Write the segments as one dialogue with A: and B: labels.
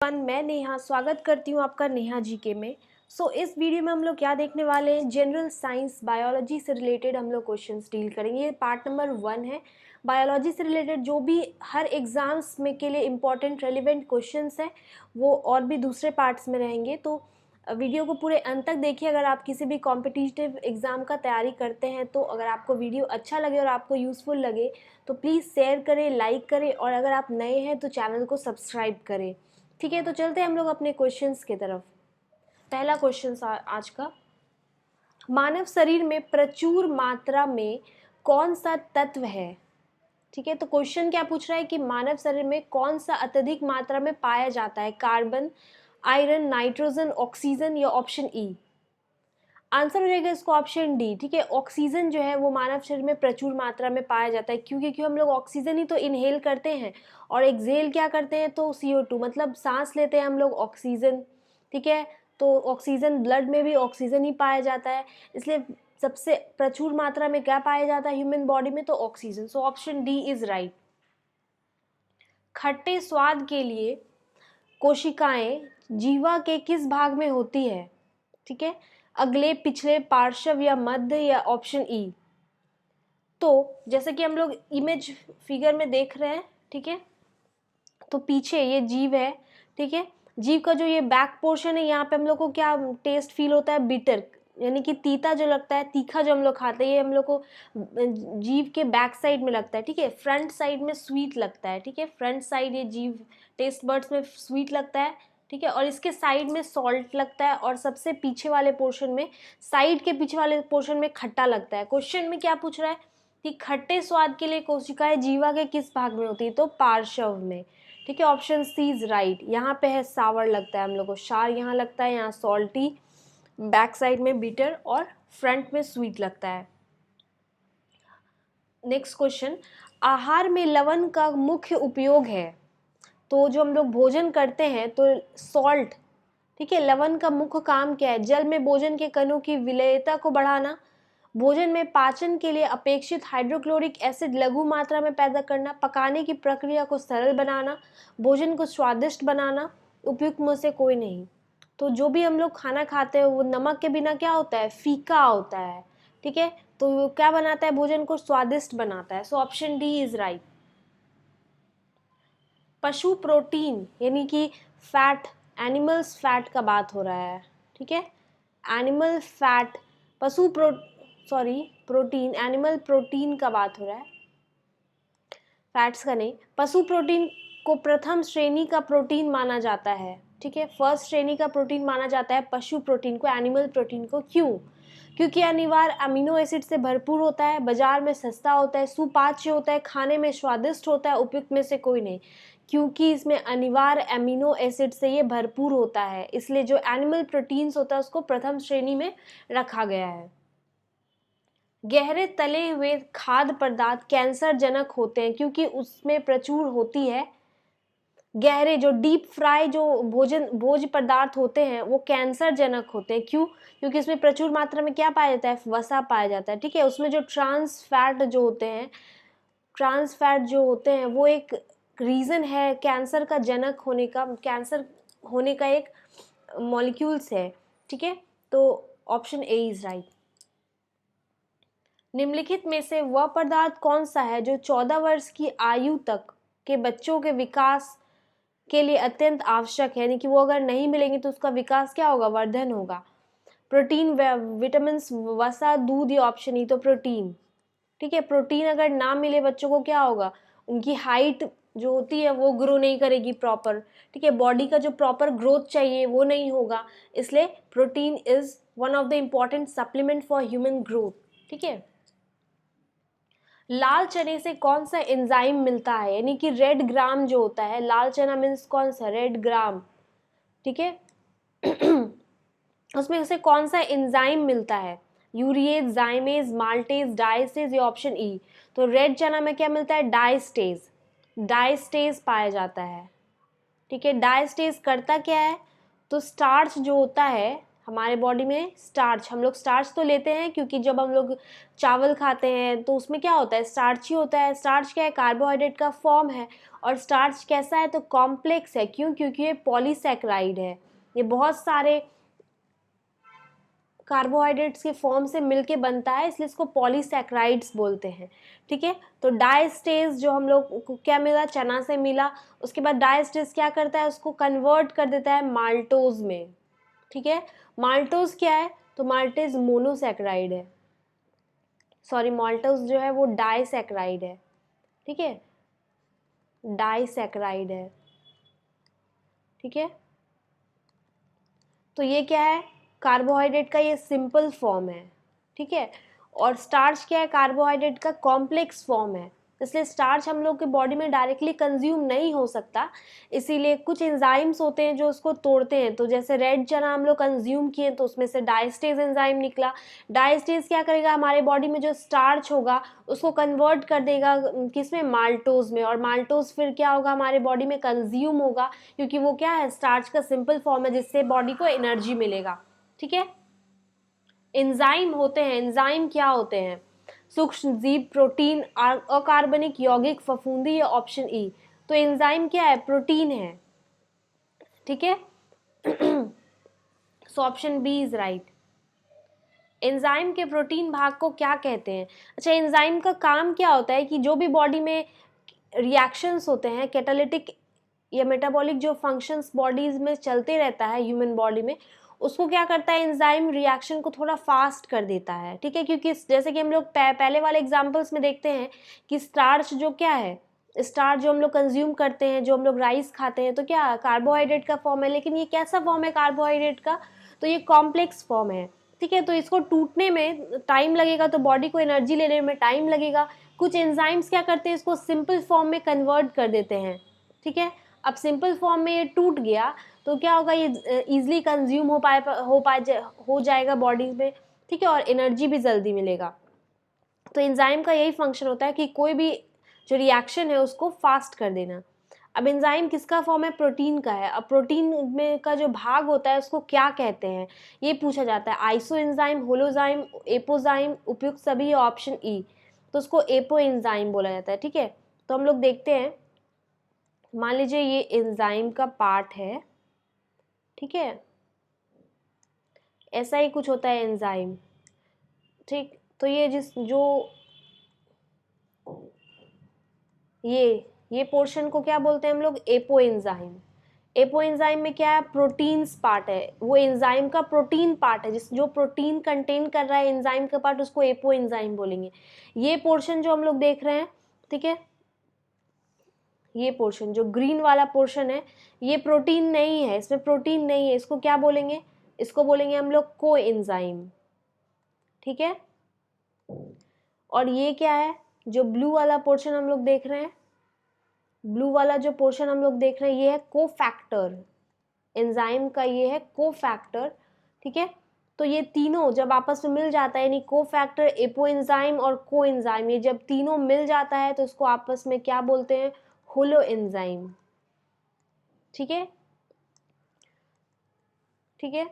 A: मैं नेहा स्वागत करती हूँ आपका नेहा जीके में। इस वीडियो में हम लोग क्या देखने वाले हैं, जनरल साइंस बायोलॉजी से रिलेटेड हम लोग क्वेश्चंस डील करेंगे। ये पार्ट नंबर 1 है। बायोलॉजी से रिलेटेड जो भी हर एग्जाम्स में के लिए इम्पॉर्टेंट रेलिवेंट क्वेश्चंस हैं वो और भी दूसरे पार्ट्स में रहेंगे। तो वीडियो को पूरे अंत तक देखिए। अगर आप किसी भी कॉम्पिटिटिव एग्ज़ाम का तैयारी करते हैं तो अगर आपको वीडियो अच्छा लगे और आपको यूज़फुल लगे तो प्लीज़ शेयर करें, लाइक करें और अगर आप नए हैं तो चैनल को सब्सक्राइब करें। ठीक है, तो चलते हैं हम लोग अपने क्वेश्चंस की तरफ। पहला क्वेश्चन आज का, मानव शरीर में प्रचुर मात्रा में कौन सा तत्व है। ठीक है, तो क्वेश्चन क्या पूछ रहा है कि मानव शरीर में कौन सा अत्यधिक मात्रा में पाया जाता है, कार्बन, आयरन, नाइट्रोजन, ऑक्सीजन या ऑप्शन ई। आंसर हो जाएगा इसको ऑप्शन डी। ठीक है, ऑक्सीजन जो है वो मानव शरीर में प्रचुर मात्रा में पाया जाता है क्योंकि हम लोग ऑक्सीजन ही तो इनहेल करते हैं और एक्सहेल क्या करते हैं तो CO2, मतलब सांस लेते हैं हम लोग ऑक्सीजन। ठीक है, तो ऑक्सीजन ब्लड में भी ऑक्सीजन ही पाया जाता है, इसलिए सबसे प्रचुर मात्रा में क्या पाया जाता है ह्यूमन बॉडी में, तो oxygen. So option D is right. खट्टे स्वाद के लिए कोशिकाएं जीवा के किस भाग में होती है। ठीक है, अगले, पिछले, पार्श्व या मध्य या ऑप्शन ई। तो जैसे कि हम लोग इमेज फिगर में देख रहे हैं, ठीक है, तो पीछे ये जीव है। ठीक है, जीव का जो ये बैक पोर्शन है यहाँ पे हम लोग को क्या टेस्ट फील होता है, बिटर, यानी कि तीता जो लगता है, तीखा जो हम लोग खाते हैं, ये हम लोग को जीव के बैक साइड में लगता है। ठीक है, फ्रंट साइड में स्वीट लगता है। ठीक है, फ्रंट साइड ये जीव टेस्ट बर्ड्स में स्वीट लगता है। ठीक है, और इसके साइड में सॉल्ट लगता है और सबसे पीछे वाले पोर्शन में, साइड के पीछे वाले पोर्शन में खट्टा लगता है। क्वेश्चन में क्या पूछ रहा है कि खट्टे स्वाद के लिए कोशिकाएं जीवा के किस भाग में होती है, तो पार्श्व में। ठीक है, ऑप्शन सी इज राइट। यहाँ पे है सावर लगता है हम लोग को, शार यहाँ लगता है, यहाँ सॉल्टी, बैक साइड में बिटर और फ्रंट में स्वीट लगता है। नेक्स्ट क्वेश्चन, आहार में लवण का मुख्य उपयोग है। तो जो हम लोग भोजन करते हैं तो सॉल्ट, ठीक है, लवण का मुख्य काम क्या है, जल में भोजन के कणों की विलेयता को बढ़ाना, भोजन में पाचन के लिए अपेक्षित हाइड्रोक्लोरिक एसिड लघु मात्रा में पैदा करना, पकाने की प्रक्रिया को सरल बनाना, भोजन को स्वादिष्ट बनाना। उपयुक्त में से कोई नहीं। तो जो भी हम लोग खाना खाते हैं वो नमक के बिना क्या होता है, फीका होता है। ठीक है, तो वो क्या बनाता है, भोजन को स्वादिष्ट बनाता है। So option D is right. पशु प्रोटीन यानी कि फैट, एनिमल्स फैट का बात हो रहा है। ठीक है, एनिमल फैट, पशु प्रोटीन, एनिमल प्रोटीन का बात हो रहा है, फैट्स का नहीं। पशु प्रोटीन को प्रथम श्रेणी का प्रोटीन माना जाता है। ठीक है, फर्स्ट श्रेणी का प्रोटीन माना जाता है पशु प्रोटीन को, एनिमल प्रोटीन को। क्यों? क्योंकि अनिवार्य अमीनो एसिड से भरपूर होता है, बाजार में सस्ता होता है, सुपाच्य होता है, खाने में स्वादिष्ट होता है। उपयुक्त में से कोई नहीं, क्योंकि इसमें अनिवार्य अमीनो एसिड से ये भरपूर होता है, इसलिए जो एनिमल प्रोटीन्स होता है उसको प्रथम श्रेणी में रखा गया है। गहरे तले हुए खाद्य पदार्थ कैंसर जनक होते हैं क्योंकि उसमें प्रचुर होती है, गहरे जो डीप फ्राई जो भोज्य पदार्थ होते हैं वो कैंसर जनक होते हैं। क्यों? क्योंकि इसमें प्रचुर मात्रा में क्या पाया जाता है, वसा पाया जाता है। ठीक है, उसमें जो ट्रांस फैट जो होते हैं वो एक रीजन है कैंसर का जनक होने का, कैंसर होने का एक मॉलिक्यूल्स है। ठीक है, तो ऑप्शन ए इज राइट। निम्नलिखित में से वह पदार्थ कौन सा है जो 14 वर्ष की आयु तक के बच्चों के विकास के लिए अत्यंत आवश्यक है, यानी कि वो अगर नहीं मिलेंगे तो उसका विकास क्या होगा, वर्धन होगा। प्रोटीन, विटामिन, वसा, दूध या ऑप्शन ई, तो प्रोटीन। ठीक है, प्रोटीन अगर ना मिले बच्चों को क्या होगा, उनकी हाइट जो होती है वो ग्रो नहीं करेगी प्रॉपर। ठीक है, बॉडी का जो प्रॉपर ग्रोथ चाहिए वो नहीं होगा, इसलिए protein is one of the important supplement for human growth. ठीक है, लाल चने से कौन सा एंजाइम मिलता है, यानी कि रेड ग्राम जो होता है, लाल चना मीन्स कौन सा, रेड ग्राम। ठीक है उसमें से कौन सा एंजाइम मिलता है, यूरिएज, जाइमेज, माल्टेज, डायस्टेज या ऑप्शन ई। तो रेड चना में क्या मिलता है, डायस्टेज, डायस्टेज पाया जाता है। ठीक है, डायस्टेज करता क्या है, तो स्टार्च जो होता है हमारे बॉडी में स्टार्च, हम लोग स्टार्च तो लेते हैं क्योंकि जब हम लोग चावल खाते हैं तो उसमें क्या होता है, स्टार्च ही होता है। स्टार्च क्या है, कार्बोहाइड्रेट का फॉर्म है। और स्टार्च कैसा है, तो कॉम्प्लेक्स है। क्यों, क्योंकि ये पॉलीसैकेराइड है, ये बहुत सारे कार्बोहाइड्रेट्स के फॉर्म से मिलके बनता है, इसलिए इसको पॉलीसैकेराइड्स बोलते हैं। ठीक है, तो डायस्टेज जो हम लोग को क्या मिला, चना से मिला। उसके बाद डायस्टेज क्या करता है, उसको कन्वर्ट कर देता है माल्टोज में। ठीक है, माल्टोज क्या है, तो माल्टेज मोनोसैकेराइड है, सॉरी माल्टोज जो है वो डाइसैकेराइड है। ठीक है, डाइसैकेराइड है। ठीक है, तो ये क्या है, कार्बोहाइड्रेट का ये सिंपल फॉर्म है। ठीक है, और स्टार्च क्या है, कार्बोहाइड्रेट का कॉम्प्लेक्स फॉर्म है। इसलिए स्टार्च हम लोग के बॉडी में डायरेक्टली कंज्यूम नहीं हो सकता, इसीलिए कुछ एंजाइम्स होते हैं जो उसको तोड़ते हैं। तो जैसे रेड चना हम लोग कंज्यूम किए तो उसमें से डायस्टेज एंजाइम निकला। डायस्टेज क्या करेगा, हमारे बॉडी में जो स्टार्च होगा उसको कन्वर्ट कर देगा किसमें, माल्टोज में। और माल्टोज फिर क्या होगा, हमारे बॉडी में कंज्यूम होगा, क्योंकि वो क्या है, स्टार्च का सिंपल फॉर्म है जिससे बॉडी को एनर्जी मिलेगा। ठीक है, एंजाइम होते हैं, एंजाइम क्या होते हैं, सूक्ष्म जीव, प्रोटीन, अकार्बनिक यौगिक, फफूंदी या ऑप्शन ई। तो एंजाइम क्या है, प्रोटीन है। ठीक है, so option B is right. Enzyme के प्रोटीन भाग को क्या कहते हैं। अच्छा, एंजाइम का काम क्या होता है कि जो भी बॉडी में रिएक्शंस होते हैं, कैटालिटिक या मेटाबॉलिक जो फंक्शंस बॉडीज में चलते रहता है ह्यूमन बॉडी में, उसको क्या करता है, एंजाइम रिएक्शन को थोड़ा फास्ट कर देता है। ठीक है, क्योंकि जैसे कि हम लोग पहले वाले एग्जांपल्स में देखते हैं कि स्टार्च जो क्या है, स्टार्च जो हम लोग कंज्यूम करते हैं, जो हम लोग राइस खाते हैं, तो क्या कार्बोहाइड्रेट का फॉर्म है। लेकिन ये कैसा फॉर्म है कार्बोहाइड्रेट का, तो ये कॉम्प्लेक्स फॉर्म है। ठीक है, तो इसको टूटने में टाइम लगेगा, तो बॉडी को एनर्जी लेने में टाइम लगेगा। कुछ एंजाइम्स क्या करते हैं, इसको सिंपल फॉर्म में कन्वर्ट कर देते हैं। ठीक है, अब सिंपल फॉर्म में ये टूट गया तो क्या होगा, ये इजीली कंज्यूम हो जाएगा बॉडी में। ठीक है, और एनर्जी भी जल्दी मिलेगा। तो एंजाइम का यही फंक्शन होता है कि कोई भी जो रिएक्शन है उसको फास्ट कर देना। अब एंजाइम किसका फॉर्म है, प्रोटीन का है। अब प्रोटीन में का जो भाग होता है उसको क्या कहते हैं, ये पूछा जाता है। आइसो एंजाइम, होलोजाइम, एपोजाइम, उपयुक्त सभी, ऑप्शन ई। तो उसको एपो एंजाइम बोला जाता है। ठीक है, तो हम लोग देखते हैं, मान लीजिए ये एंजाइम का पार्ट है। ठीक है, ऐसा ही कुछ होता है एंजाइम। ठीक, तो ये ये पोर्शन को क्या बोलते हैं हम लोग, एपो एंजाइम। एपो एंजाइम में क्या है, प्रोटीन्स पार्ट है, वो एंजाइम का प्रोटीन पार्ट है, जो प्रोटीन कंटेन कर रहा है एंजाइम का पार्ट, उसको एपो एंजाइम बोलेंगे। ये पोर्शन जो हम लोग देख रहे हैं, ठीक है, ये पोर्शन जो ग्रीन वाला पोर्शन है, ये प्रोटीन नहीं है, इसमें प्रोटीन नहीं है, इसको क्या बोलेंगे, इसको बोलेंगे हम लोग को एंजाइम। ठीक है, और ये क्या है, जो ब्लू वाला पोर्शन हम लोग देख रहे हैं, ब्लू वाला जो पोर्शन हम लोग देख रहे हैं, ये है कोफैक्टर। एंजाइम का ये है कोफैक्टर। ठीक है, तो ये तीनों जब आपस में मिल जाता है, यानी कोफैक्टर, एपो एंजाइम और को एंजाइम, ये जब तीनों मिल जाता है तो इसको आपस में क्या बोलते हैं, होलो एंजाइम। ठीक है, ठीक है,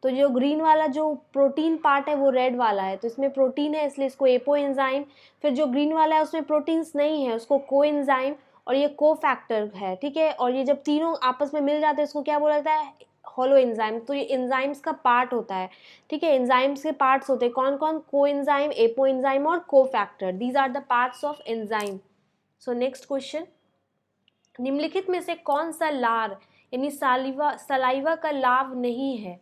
A: तो जो ग्रीन वाला जो प्रोटीन पार्ट है वो रेड वाला है, तो इसमें प्रोटीन है इसलिए इसको एपो एंजाइम। फिर जो ग्रीन वाला है उसमें प्रोटीन्स नहीं है, उसको को एंजाइम, और ये को फैक्टर है। ठीक है, और ये जब तीनों आपस में मिल जाते हैं इसको क्या बोला जाता है, होलो एंजाइम। तो ये एंजाइम्स का पार्ट होता है। ठीक है, एंजाइम्स के पार्ट्स होते हैं कौन कौन, को एंजाइम, एपो एंजाइम और cofactor, these are the parts of enzyme. So next question, निम्नलिखित में से कौन सा लार यानी सलाइवा का लाभ नहीं है।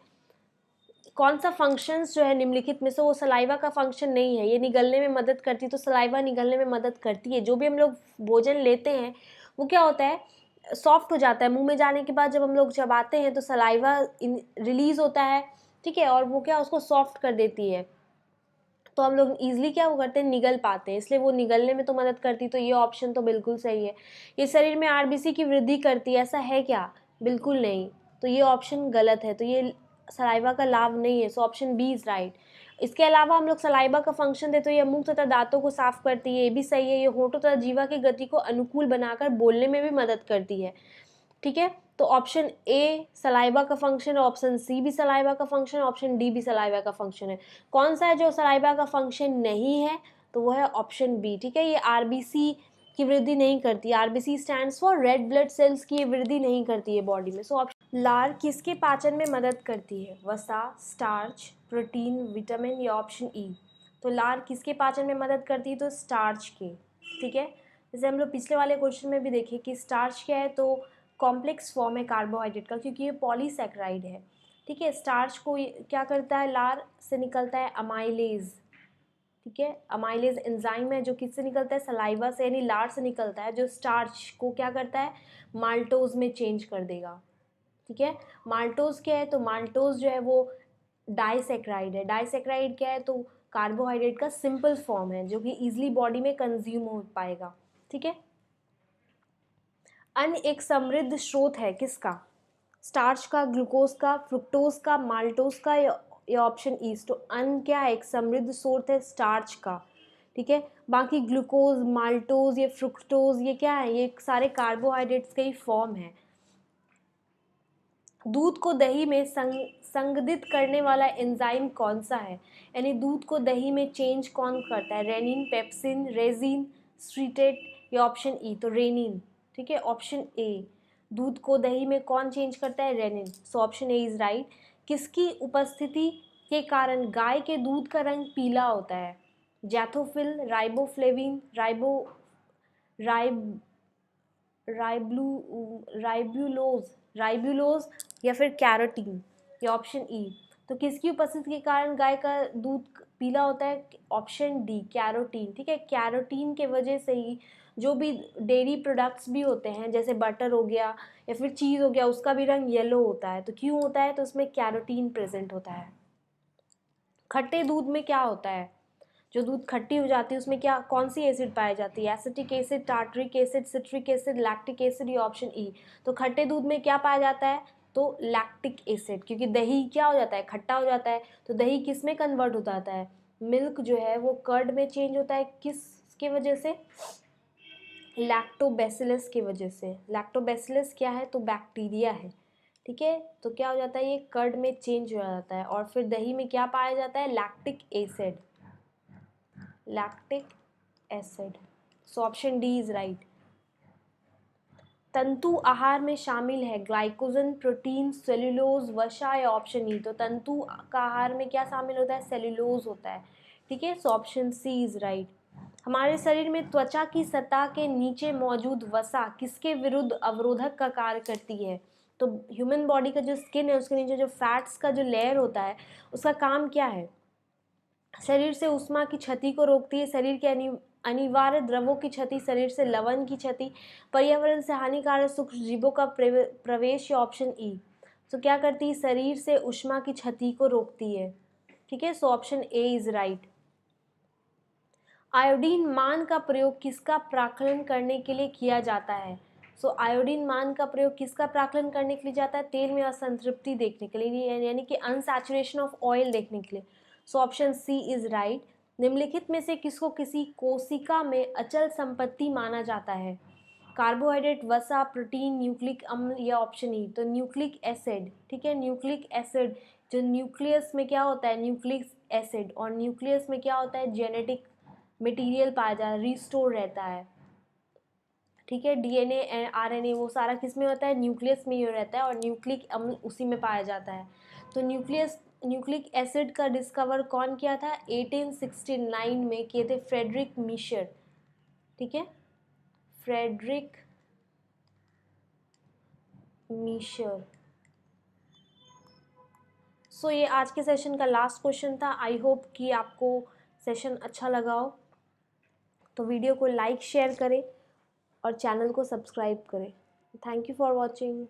A: कौन सा फंक्शंस जो है निम्नलिखित में से वो सलाइवा का फंक्शन नहीं है, ये निगलने में मदद करती है। तो सलाइवा निगलने में मदद करती है, जो भी हम लोग भोजन लेते हैं वो क्या होता है, सॉफ्ट हो जाता है मुंह में जाने के बाद। जब हम लोग चबाते हैं तो सलाइवा रिलीज होता है। ठीक है, और वो क्या उसको सॉफ्ट कर देती है, तो हम लोग ईजिली क्या वो करते हैं, निगल पाते हैं, इसलिए वो निगलने में तो मदद करती। तो ये ऑप्शन तो बिल्कुल सही है। ये शरीर में आरबीसी की वृद्धि करती है, ऐसा है क्या, बिल्कुल नहीं। तो ये ऑप्शन गलत है, तो ये सलाइवा का लाभ नहीं है। So option B is right. इसके अलावा हम लोग सलाइवा का फंक्शन देते हैं, ये मुंह तथा दांतों को साफ करती है, ये भी सही है। ये होठों तथा जीवा की गति को अनुकूल बनाकर बोलने में भी मदद करती है। ठीक है, तो ऑप्शन ए सलाइवा का फंक्शन है, ऑप्शन सी भी सलाइवा का फंक्शन है, ऑप्शन डी भी सलाइवा का फंक्शन है। कौन सा है जो सलाइवा का फंक्शन नहीं है? तो वो है ऑप्शन बी, ठीक है। ये आरबीसी की वृद्धि नहीं करती, RBC stands for red blood cells की वृद्धि नहीं करती है बॉडी में। सो ऑप्शन लार किसके पाचन में मदद करती है? वसा, स्टार्च, प्रोटीन, विटामिन या ऑप्शन ई? तो लार किसके पाचन में मदद करती है? तो स्टार्च के, ठीक है। जैसे हम लोग पिछले वाले क्वेश्चन में भी देखे कि स्टार्च क्या है, तो कॉम्प्लेक्स फॉर्म है कार्बोहाइड्रेट का, क्योंकि ये पॉलीसैकेराइड है, ठीक है। स्टार्च को क्या करता है? लार से निकलता है अमाइलेज, ठीक है। अमाइलेज एंजाइम है जो किससे निकलता है? सलाइवा से, यानी लार से निकलता है, जो स्टार्च को क्या करता है? माल्टोज में चेंज कर देगा, ठीक है। माल्टोज क्या है? तो माल्टोज जो है वो डाइसैकेराइड है। डाइसैकेराइड क्या है? तो कार्बोहाइड्रेट का सिंपल फॉर्म है जो कि इजीली बॉडी में कंज्यूम हो पाएगा, ठीक है। अन्न एक समृद्ध स्रोत है किसका? स्टार्च का, ग्लूकोज का, फ्रुक्टोज का, माल्टोज का या ऑप्शन ई? तो अन्न क्या है? एक समृद्ध स्रोत है स्टार्च का, ठीक है। बाकी ग्लूकोज, माल्टोज, ये फ्रुक्टोज, ये क्या है? ये सारे कार्बोहाइड्रेट्स के ही फॉर्म है। दूध को दही में संघनित करने वाला एंजाइम कौन सा है? यानी दूध को दही में चेंज कौन करता है? रेनिन, पेप्सिन, रेजिन, स्ट्रीटेट या ऑप्शन ई? तो रेनिन, ठीक है। ऑप्शन ए, दूध को दही में कौन चेंज करता है? Rennin. So option A is right. किसकी उपस्थिति के कारण गाय के दूध का रंग पीला होता है? जैथोफिल, राइबोफ्लेविन, राइब राइब्यूलोज या फिर कैरोटीन या ऑप्शन ई? तो किसकी उपस्थिति के कारण गाय का दूध पीला होता है? ऑप्शन डी, कैरोटीन, ठीक है। कैरोटीन के वजह से ही जो भी डेयरी प्रोडक्ट्स भी होते हैं, जैसे बटर हो गया या फिर चीज़ हो गया, उसका भी रंग येलो होता है। तो क्यों होता है? तो उसमें कैरोटीन प्रेजेंट होता है। खट्टे दूध में क्या होता है? जो दूध खट्टी हो जाती है उसमें क्या, कौन सी एसिड पाई जाती है? Acetic acid, tartaric acid, citric acid, lactic acid या ऑप्शन ई? तो खट्टे दूध में क्या पाया जाता है? तो लैक्टिक एसिड, क्योंकि दही क्या हो जाता है? खट्टा हो जाता है। तो दही किस में कन्वर्ट हो जाता है? मिल्क जो है वो कर्ड में चेंज होता है, किसके वजह से? लैक्टोबैसिलस की वजह से। लैक्टोबैसिलस क्या है? तो बैक्टीरिया है, ठीक है। तो क्या हो जाता है? ये कर्ड में चेंज हो जाता है और फिर दही में क्या पाया जाता है? Lactic acid, lactic acid. So option D is right. तंतु आहार में शामिल है ग्लाइकोजन, प्रोटीन, सेल्यूलोज, वसा या ऑप्शन ई? तो तंतु का आहार में क्या शामिल होता है? सेल्यूलोज होता है, ठीक है। So option C is right. हमारे शरीर में त्वचा की सतह के नीचे मौजूद वसा किसके विरुद्ध अवरोधक का कार्य करती है? तो ह्यूमन बॉडी का जो स्किन है उसके नीचे जो फैट्स का जो लेयर होता है उसका काम क्या है? शरीर से उष्मा की क्षति को रोकती है, शरीर के अनिवार्य द्रवों की क्षति, शरीर से लवण की क्षति, पर्यावरण से हानिकारक सूक्ष्म जीवों का प्रवेश या ऑप्शन ई? तो क्या करती है? शरीर से उष्मा की क्षति को रोकती है, ठीक है। So option A is right. Iodine मान का प्रयोग किसका प्राकलन करने के लिए किया जाता है? सो आयोडीन मान का प्रयोग किसका प्राकलन करने के लिए जाता है? तेल में असंतृप्ति देखने के लिए, यानी कि अनसैचुरेशन ऑफ ऑयल देखने के लिए। So option C is right. निम्नलिखित में से किसको किसी कोशिका में अचल संपत्ति माना जाता है? कार्बोहाइड्रेट, वसा, प्रोटीन, न्यूक्लिक अम्ल या ऑप्शन ई? तो न्यूक्लिक एसिड, ठीक है। न्यूक्लिक एसिड जो न्यूक्लियस में क्या होता है? न्यूक्लिक एसिड, और न्यूक्लियस में क्या होता है? जेनेटिक मटेरियल पाया जाता है, रिस्टोर रहता है, ठीक है। डीएनए, आरएनए वो सारा किस में होता है? न्यूक्लियस में ही रहता है और न्यूक्लिक अम्ल उसी में पाया जाता है। तो न्यूक्लिक एसिड का डिस्कवर कौन किया था? 1869 में किए थे फ्रेडरिक मीशर, ठीक है। फ्रेडरिक मीशर। सो ये आज के सेशन का लास्ट क्वेश्चन था। आई होप कि आपको सेशन अच्छा लगा हो, तो वीडियो को लाइक शेयर करें और चैनल को सब्सक्राइब करें। Thank you for watching.